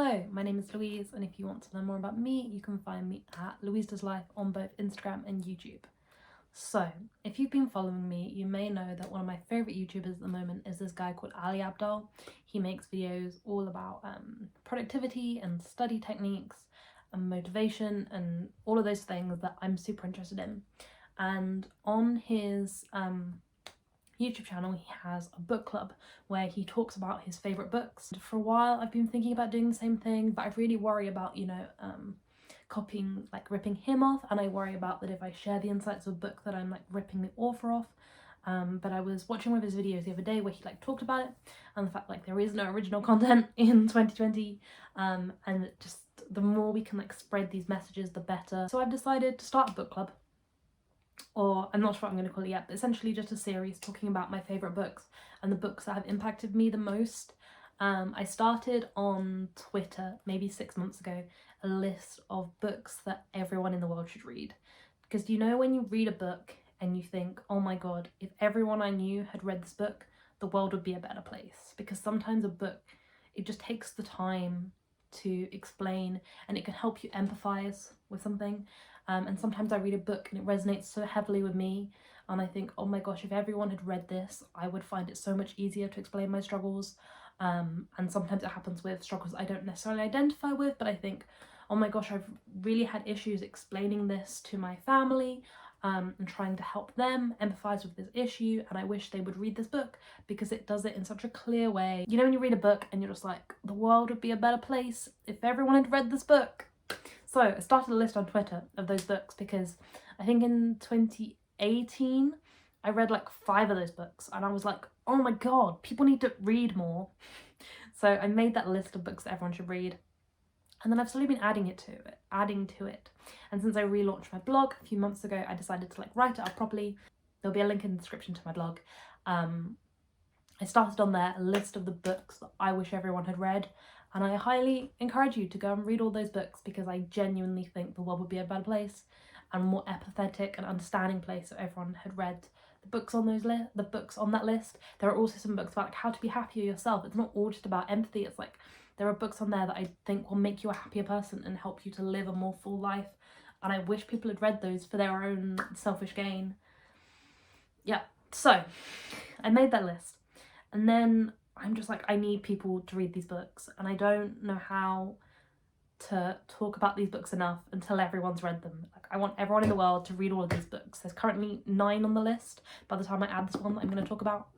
Hello, my name is Louise, and if you want to learn more about me, you can find me at Louise Does Life on both Instagram and YouTube. So, if you've been following me, you may know that one of my favourite YouTubers at the moment is this guy called Abdaal. He makes videos all about productivity and study techniques and motivation and all of those things that I'm super interested in. And on his YouTube channel, he has a book club where he talks about his favourite books. For a while I've been thinking about doing the same thing, but I really worry about, copying, ripping him off, and I worry about that if I share the insights of a book that I'm ripping the author off. But I was watching one of his videos the other day where he talked about it and the fact there is no original content in 2020, and just the more we can spread these messages the better. So I've decided to start a book club. Or I'm not sure what I'm going to call it yet, but essentially just a series talking about my favourite books and the books that have impacted me the most. I started on Twitter maybe 6 months ago a list of books that everyone in the world should read. Because when you read a book and you think, oh my god, if everyone I knew had read this book, the world would be a better place. Because sometimes a book, it just takes the time to explain and it can help you empathise with something. And sometimes I read a book and it resonates so heavily with me and I think, oh my gosh, if everyone had read this, I would find it so much easier to explain my struggles. And sometimes it happens with struggles I don't necessarily identify with, but I think, oh my gosh, I've really had issues explaining this to my family and trying to help them empathise with this issue, and I wish they would read this book because it does it in such a clear way. When you read a book and you're just like, the world would be a better place if everyone had read this book. So I started a list on Twitter of those books because I think in 2018 I read 5 of those books and I was like, oh my god, people need to read more. So I made that list of books that everyone should read, and then I've slowly been adding to it. And since I relaunched my blog a few months ago, I decided to write it up properly. There'll be a link in the description to my blog. I started on there a list of the books that I wish everyone had read, and I highly encourage you to go and read all those books because I genuinely think the world would be a better place and a more empathetic and understanding place if everyone had read the books on that list. There are also some books about how to be happier yourself. It's not all just about empathy. It's there are books on there that I think will make you a happier person and help you to live a more full life. And I wish people had read those for their own selfish gain. Yeah, so I made that list. And then I'm just I need people to read these books, and I don't know how to talk about these books enough until everyone's read them. I want everyone in the world to read all of these books. There's currently 9 on the list by the time I add this one that I'm going to talk about.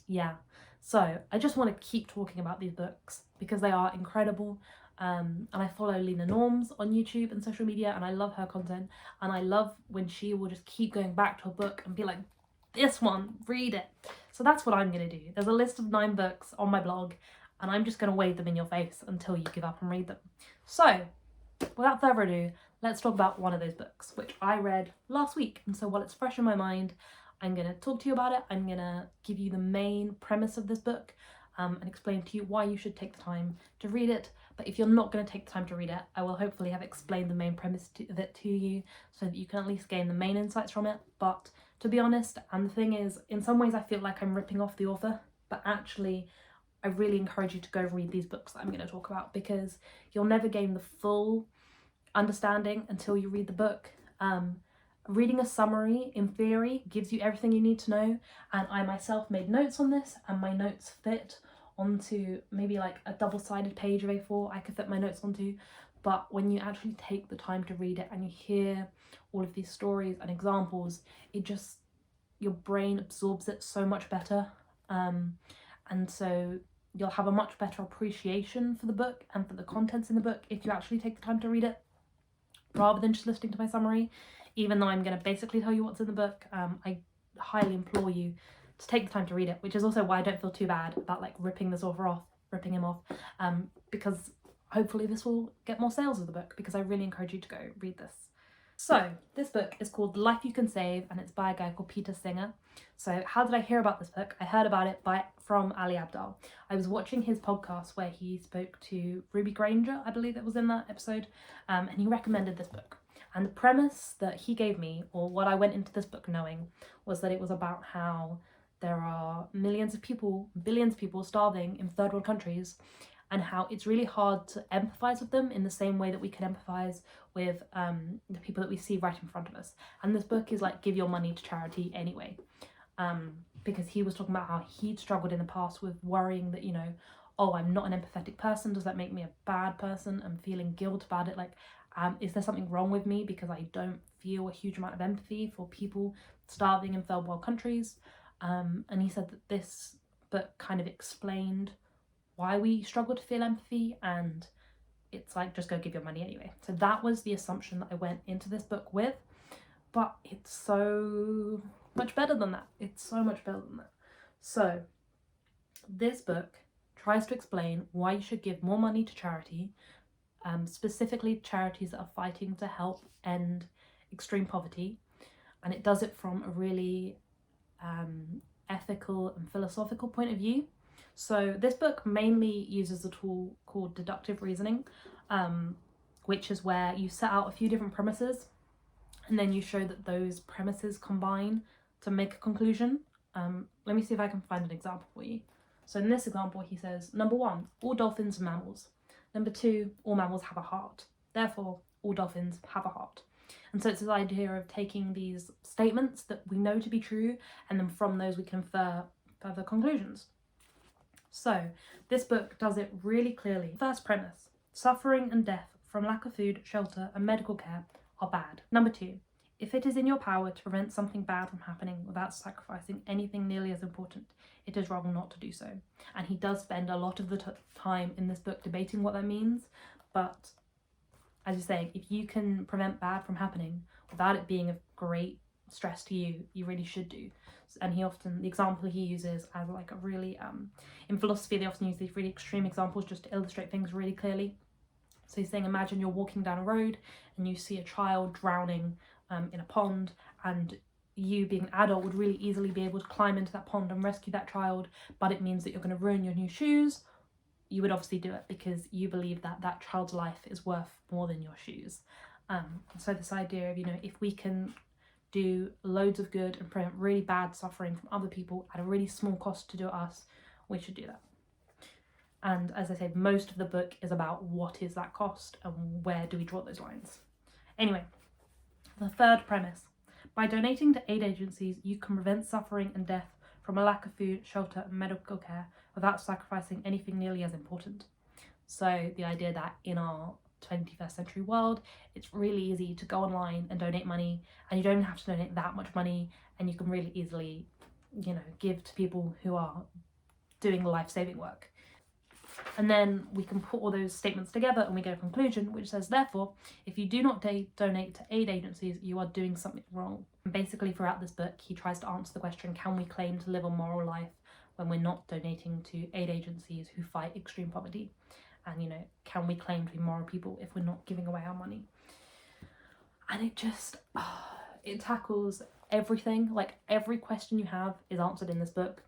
Yeah, so I just want to keep talking about these books because they are incredible. And I follow Lena Norms on YouTube and social media, and I love her content, and I love when she will just keep going back to a book and be like, this one, read it. So that's what I'm going to do. There's a list of 9 books on my blog, and I'm just going to wave them in your face until you give up and read them. So, without further ado, let's talk about one of those books, which I read last week. And so while it's fresh in my mind, I'm going to talk to you about it. I'm going to give you the main premise of this book and explain to you why you should take the time to read it. But if you're not going to take the time to read it, I will hopefully have explained the main premise of it to you so that you can at least gain the main insights from it. But to be honest, and the thing is, in some ways I feel like I'm ripping off the author, but actually I really encourage you to go read these books that I'm going to talk about because you'll never gain the full understanding until you read the book. Reading a summary, in theory, gives you everything you need to know, and I myself made notes on this, and my notes fit onto maybe a double-sided page of A4 I could fit my notes onto. But when you actually take the time to read it and you hear all of these stories and examples, your brain absorbs it so much better, and so you'll have a much better appreciation for the book and for the contents in the book if you actually take the time to read it rather than just listening to my summary. Even though I'm going to basically tell you what's in the book, I highly implore you to take the time to read it, which is also why I don't feel too bad about ripping him off, because hopefully this will get more sales of the book, because I really encourage you to go read this. So this book is called The Life You Can Save, and it's by a guy called Peter Singer. So how did I hear about this book? I heard about it from Ali Abdaal. I was watching his podcast where he spoke to Ruby Granger, I believe it was in that episode, and he recommended this book. And the premise that he gave me, or what I went into this book knowing, was that it was about how there are millions of people, billions of people starving in third world countries, and how it's really hard to empathize with them in the same way that we can empathize with the people that we see right in front of us. And this book is like, give your money to charity anyway. Because he was talking about how he'd struggled in the past with worrying that, you know, oh, I'm not an empathetic person. Does that make me a bad person? I'm feeling guilt about it. Like, is there something wrong with me because I don't feel a huge amount of empathy for people starving in third world countries? And he said that this book kind of explained why we struggle to feel empathy, and it's like, just go give your money anyway. So that was the assumption that I went into this book with, but it's so much better than that. It's so much better than that. So this book tries to explain why you should give more money to charity, specifically charities that are fighting to help end extreme poverty, and it does it from a really ethical and philosophical point of view. So this book mainly uses a tool called deductive reasoning, which is where you set out a few different premises and then you show that those premises combine to make a conclusion. Let me see if I can find an example for you. So in this example, he says, number 1, all dolphins are mammals. Number 2, all mammals have a heart. Therefore, all dolphins have a heart. And so it's this idea of taking these statements that we know to be true, and then from those we can infer further conclusions. So this book does it really clearly. First premise, suffering and death from lack of food, shelter, and medical care are bad. Number 2, if it is in your power to prevent something bad from happening without sacrificing anything nearly as important, it is wrong not to do so. And he does spend a lot of the time in this book debating what that means, but as you're saying, if you can prevent bad from happening without it being of great stress to you, you really should do. And the example he uses as like a really, in philosophy they often use these really extreme examples just to illustrate things really clearly. So he's saying, imagine you're walking down a road and you see a child drowning in a pond, and you being an adult would really easily be able to climb into that pond and rescue that child, but it means that you're going to ruin your new shoes. You would obviously do it because you believe that that child's life is worth more than your shoes. So this idea of, you know, if we can do loads of good and prevent really bad suffering from other people at a really small cost to do it us, we should do that. And as I said, most of the book is about what is that cost and where do we draw those lines. Anyway, the third premise. By donating to aid agencies, you can prevent suffering and death from a lack of food, shelter, and medical care without sacrificing anything nearly as important. So the idea that in our 21st century world, it's really easy to go online and donate money, and you don't have to donate that much money, and you can really easily, you know, give to people who are doing life-saving work. And then we can put all those statements together and we get a conclusion which says, therefore, if you do not donate to aid agencies, you are doing something wrong. And basically throughout this book, he tries to answer the question, can we claim to live a moral life when we're not donating to aid agencies who fight extreme poverty? And, you know, can we claim to be moral people if we're not giving away our money? And it just, it tackles everything. Like, every question you have is answered in this book.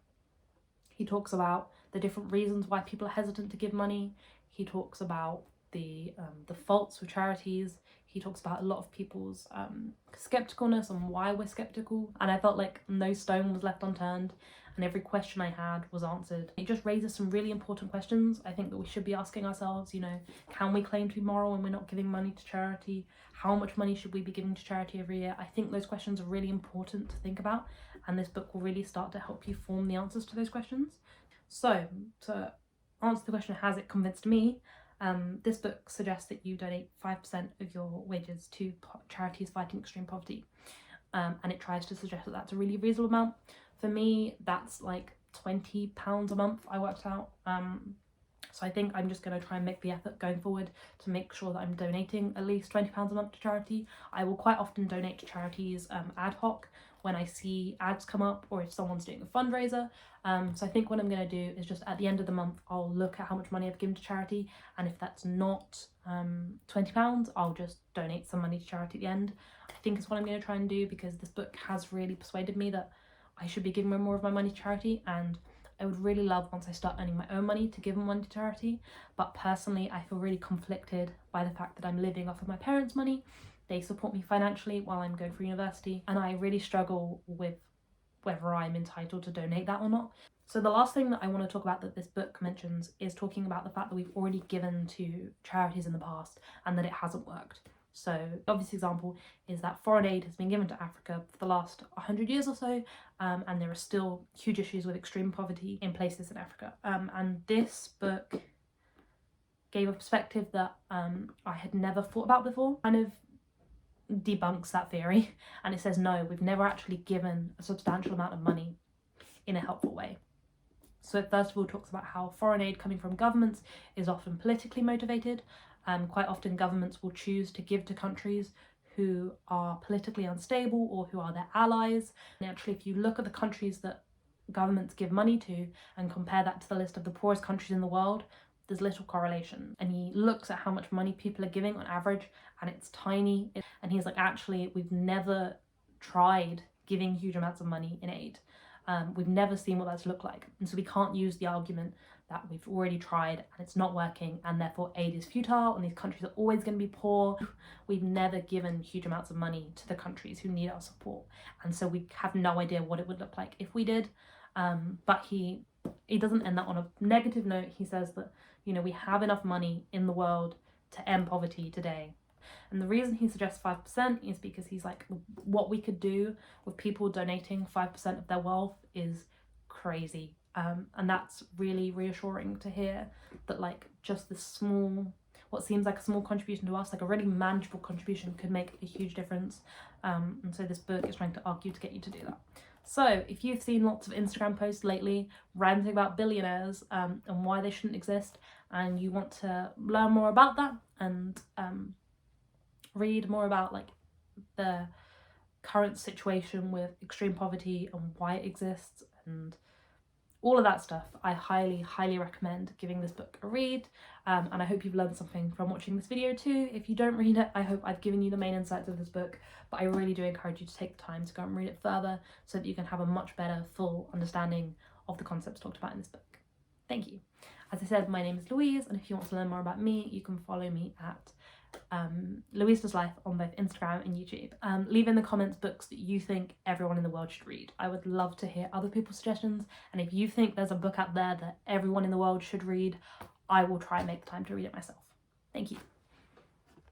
He talks about the different reasons why people are hesitant to give money. He talks about the faults with charities. He talks about a lot of people's skepticalness and why we're skeptical. And I felt like no stone was left unturned and every question I had was answered. It just raises some really important questions I think that we should be asking ourselves. You know, can we claim to be moral when we're not giving money to charity? How much money should we be giving to charity every year? I think those questions are really important to think about, and this book will really start to help you form the answers to those questions. So, to answer the question, has it convinced me? This book suggests that you donate 5% of your wages to charities fighting extreme poverty. And it tries to suggest that that's a really reasonable amount. For me, that's like £20 a month, I worked out. So I think I'm just going to try and make the effort going forward to make sure that I'm donating at least £20 a month to charity. I will quite often donate to charities ad hoc when I see ads come up or if someone's doing a fundraiser. So I think what I'm going to do is just at the end of the month, I'll look at how much money I've given to charity, and if that's not £20, I'll just donate some money to charity at the end. I think is what I'm going to try and do, because this book has really persuaded me that I should be giving more of my money to charity, and I would really love, once I start earning my own money, to give money to charity. But personally, I feel really conflicted by the fact that I'm living off of my parents' money. They support me financially while I'm going for university, and I really struggle with whether I'm entitled to donate that or not. So the last thing that I want to talk about that this book mentions is talking about the fact that we've already given to charities in the past and that it hasn't worked. So the obvious example is that foreign aid has been given to Africa for the last 100 years or so, and there are still huge issues with extreme poverty in places in Africa. And this book gave a perspective that I had never thought about before, kind of debunks that theory, and it says no, we've never actually given a substantial amount of money in a helpful way. So it first of all talks about how foreign aid coming from governments is often politically motivated. Quite often governments will choose to give to countries who are politically unstable or who are their allies. And actually, if you look at the countries that governments give money to and compare that to the list of the poorest countries in the world, there's little correlation. And he looks at how much money people are giving on average, and it's tiny. And he's like, actually, we've never tried giving huge amounts of money in aid. We've never seen what that's looked like, and so we can't use the argument that we've already tried and it's not working and therefore aid is futile and these countries are always going to be poor. We've never given huge amounts of money to the countries who need our support, and so we have no idea what it would look like if we did. But he doesn't end that on a negative note. He says that, you know, we have enough money in the world to end poverty today. And the reason he suggests 5% is because he's like, what we could do with people donating 5% of their wealth is crazy. And that's really reassuring to hear that, like, just this small, what seems like a small contribution to us, like a really manageable contribution, could make a huge difference. And so this book is trying to argue to get you to do that. So if you've seen lots of Instagram posts lately ranting about billionaires and why they shouldn't exist, and you want to learn more about that and read more about like the current situation with extreme poverty and why it exists and all of that stuff, I highly recommend giving this book a read. And I hope you've learned something from watching this video too. If you don't read it, I hope I've given you the main insights of this book, but I really do encourage you to take the time to go and read it further so that you can have a much better full understanding of the concepts talked about in this book. Thank you. As I said, my name is Louise, and if you want to learn more about me, you can follow me at Louise Does Life on both Instagram and YouTube. Leave in the comments books that you think everyone in the world should read. I would love to hear other people's suggestions, and if you think there's a book out there that everyone in the world should read, I will try and make the time to read it myself. Thank you.